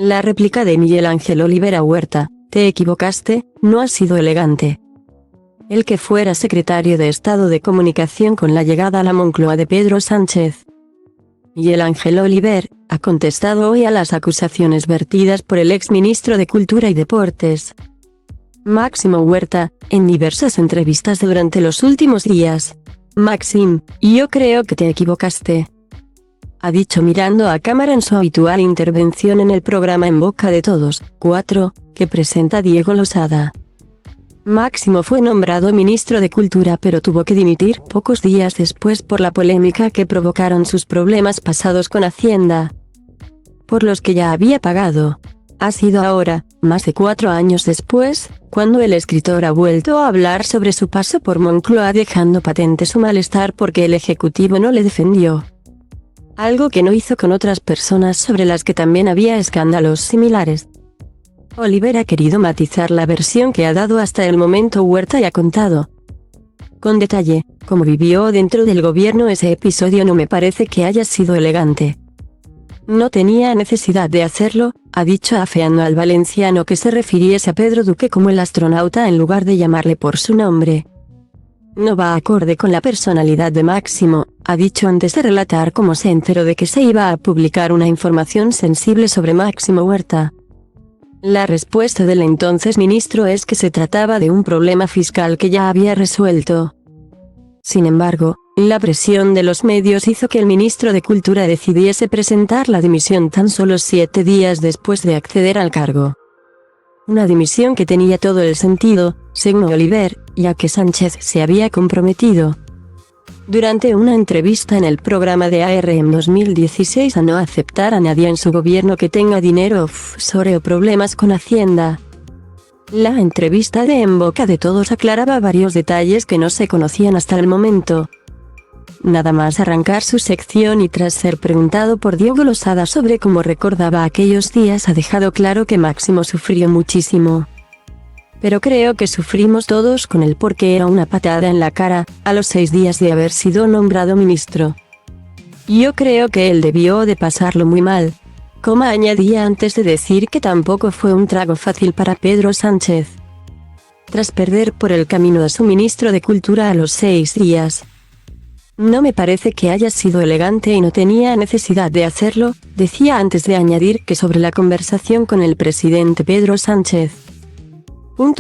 La réplica de Miguel Ángel Olivera Huerta: te equivocaste, no has sido elegante. El que fuera secretario de Estado de Comunicación con la llegada a la Moncloa de Pedro Sánchez. Miguel Ángel Olivera ha contestado hoy a las acusaciones vertidas por el exministro de Cultura y Deportes, Máximo Huerta, en diversas entrevistas durante los últimos días. Maxim, yo creo que te equivocaste, ha dicho mirando a cámara en su habitual intervención en el programa En Boca de Todos, 4, que presenta Diego Losada. Máximo fue nombrado ministro de Cultura pero tuvo que dimitir pocos días después por la polémica que provocaron sus problemas pasados con Hacienda, por los que ya había pagado. Ha sido ahora, más de 4 años después, cuando el escritor ha vuelto a hablar sobre su paso por Moncloa, dejando patente su malestar porque el Ejecutivo no le defendió, algo que no hizo con otras personas sobre las que también había escándalos similares. Olivera ha querido matizar la versión que ha dado hasta el momento Huerta y ha contado con detalle cómo vivió dentro del gobierno ese episodio. No me parece que haya sido elegante. No tenía necesidad de hacerlo, ha dicho, afeando al valenciano que se refiriese a Pedro Duque como el astronauta en lugar de llamarle por su nombre. No va acorde con la personalidad de Máximo, ha dicho antes de relatar cómo se enteró de que se iba a publicar una información sensible sobre Máximo Huerta. La respuesta del entonces ministro es que se trataba de un problema fiscal que ya había resuelto. Sin embargo, la presión de los medios hizo que el ministro de Cultura decidiese presentar la dimisión tan solo 7 días después de acceder al cargo. Una dimisión que tenía todo el sentido, según Olivera, ya que Sánchez se había comprometido durante una entrevista en el programa de AR en 2016 a no aceptar a nadie en su gobierno que tenga dinero offshore o problemas con Hacienda. La entrevista de En Boca de Todos aclaraba varios detalles que no se conocían hasta el momento. Nada más arrancar su sección y tras ser preguntado por Diego Losada sobre cómo recordaba aquellos días, ha dejado claro que Máximo sufrió muchísimo. Pero creo que sufrimos todos con él porque era una patada en la cara, a los 6 días de haber sido nombrado ministro. Yo creo que él debió de pasarlo muy mal. Añadía antes de decir que tampoco fue un trago fácil para Pedro Sánchez, tras perder por el camino a su ministro de Cultura a los 6 días. No me parece que haya sido elegante y no tenía necesidad de hacerlo, decía antes de añadir que sobre la conversación con el presidente Pedro Sánchez.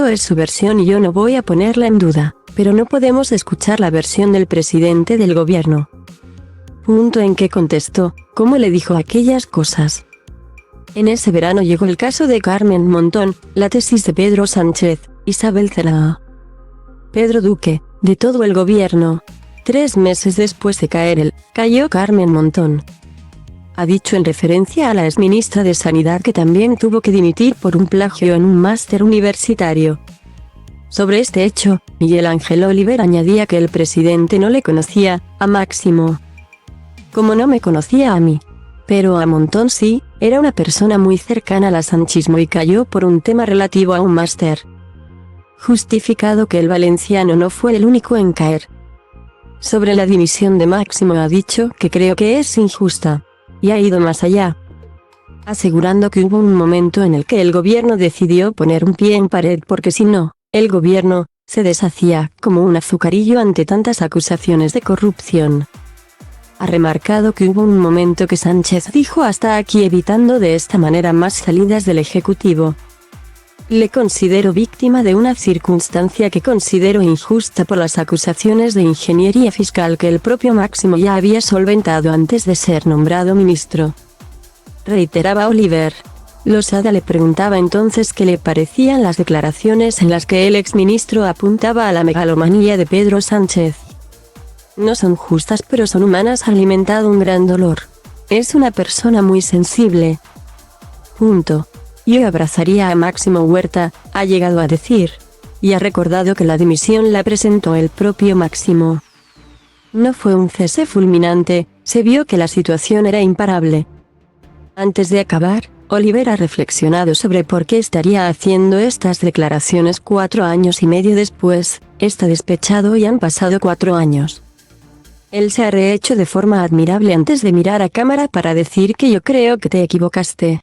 Es su versión y yo no voy a ponerla en duda, pero no podemos escuchar la versión del presidente del gobierno. En que contestó, ¿cómo le dijo aquellas cosas? En ese verano llegó el caso de Carmen Montón, la tesis de Pedro Sánchez, Isabel Celaá, Pedro Duque, de todo el gobierno. 3 meses después de caer cayó Carmen Montón. Ha dicho en referencia a la exministra de Sanidad que también tuvo que dimitir por un plagio en un máster universitario. Sobre este hecho, Miguel Ángel Olivera añadía que el presidente no le conocía a Máximo, como no me conocía a mí. Pero a Montón sí, era una persona muy cercana al sanchismo y cayó por un tema relativo a un máster. Justificado que el valenciano no fue el único en caer. Sobre la dimisión de Máximo ha dicho que creo que es injusta. Y ha ido más allá, asegurando que hubo un momento en el que el gobierno decidió poner un pie en pared porque si no, el gobierno se deshacía como un azucarillo ante tantas acusaciones de corrupción. Ha remarcado que hubo un momento que Sánchez dijo hasta aquí, evitando de esta manera más salidas del Ejecutivo. Le considero víctima de una circunstancia que considero injusta por las acusaciones de ingeniería fiscal que el propio Máximo ya había solventado antes de ser nombrado ministro, reiteraba Olivera. Losada le preguntaba entonces qué le parecían las declaraciones en las que el exministro apuntaba a la megalomanía de Pedro Sánchez. No son justas pero son humanas, ha alimentado un gran dolor. Es una persona muy sensible. Yo abrazaría a Máximo Huerta, ha llegado a decir. Y ha recordado que la dimisión la presentó el propio Máximo. No fue un cese fulminante, se vio que la situación era imparable. Antes de acabar, Olivera ha reflexionado sobre por qué estaría haciendo estas declaraciones 4 años y medio después. Está despechado y han pasado 4 años. Él se ha rehecho de forma admirable antes de mirar a cámara para decir que yo creo que te equivocaste.